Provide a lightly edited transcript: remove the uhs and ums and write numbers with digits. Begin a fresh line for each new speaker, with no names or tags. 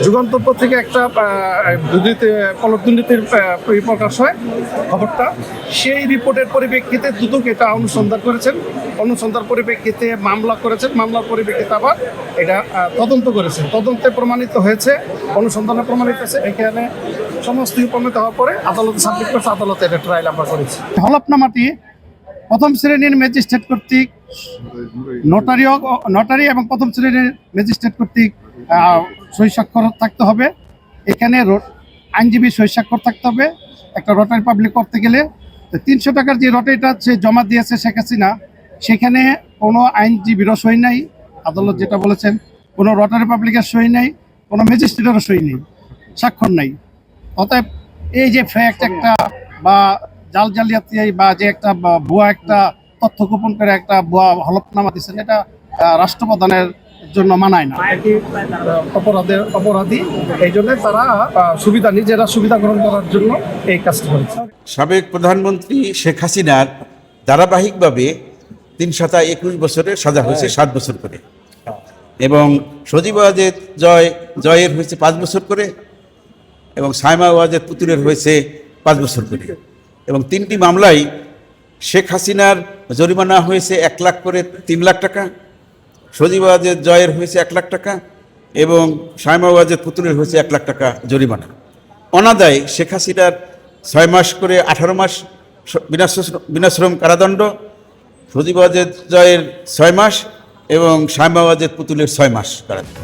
যুগান্তর পত্রিকা একটা দুর্নীতির প্রকাশ হয় খবরটা। সেই রিপোর্টের পরিপ্রেক্ষিতে দুদক এটা অনুসন্ধান পরিপ্রেক্ষিতে মামলার পরিপ্রেক্ষিতে আবার এটা তদন্ত করেছেন। তদন্তে প্রমাণিত হয়েছে, অনুসন্ধানে প্রমাণিত হয়েছে, এখানে সমস্ত প্রমাণিত হওয়ার পরে আদালতে সাবমিট করেছে, আদালতে এটা ট্রায়াল আমরা করেছি। হলফনামাটি প্রথম শ্রেণীর ম্যাজিস্ট্রেট কর্তৃক নটারি এবং প্রথম শ্রেণীর ম্যাজিস্ট্রেট কর্তৃক সই স্বাক্ষর থাকতে হবে। এখানে আইনজীবী সই স্বাক্ষর থাকতে হবে। একটা রটারি পাবলিক করতে গেলে 300 টাকার যে রটারিটা সে জমা দিয়েছে শেখ হাসিনা, সেখানে কোনো আইনজীবীরও সই নাই, আদালত যেটা বলেছেন কোনো রটারি পাবলিকের সই নাই, কোনো ম্যাজিস্ট্রেটেরও সই নেই, স্বাক্ষর নাই। অতএব এই যে ফ্যাক্ট একটা বা জালিয়াতি বা যে একটা ভুয়া একটা তথ্য গোপন করে একটা ভুয়া হলফনামা দিচ্ছেন, এটা রাষ্ট্রপ্রধানের জন্য মানায় না। অপরাধী, এই জন্য তারা নিজেরা সুবিধা গ্রহণ করার জন্য এই কাজটা করেছে।
সাবেক প্রধানমন্ত্রী শেখ হাসিনার ধারাবাহিকভাবে 321 বছরের সাজা হয়েছে 7 বছর করে, এবং সজীব ওয়াজেদ জয়ের হয়েছে 5 বছর করে, এবং সাইমা ওয়াজেদ পুতুলের হয়েছে 5 বছর করে। এবং 3টি মামলায় শেখ হাসিনার জরিমানা হয়েছে 1 লাখ করে 3 লাখ টাকা, সজীব ওয়াজেদ জয়ের হয়েছে 1 লাখ টাকা, এবং সাইমা ওয়াজেদ পুতুলের হয়েছে 1 লাখ টাকা জরিমানা। অনাদায়ে শেখ হাসিনার 6 মাস করে 18 মাস বিনাশ্রম কারাদণ্ড, সজীব ওয়াজেদ জয়ের 6 মাস এবং সাইমা ওয়াজেদ পুতুলের 6 মাস কারাদণ্ড।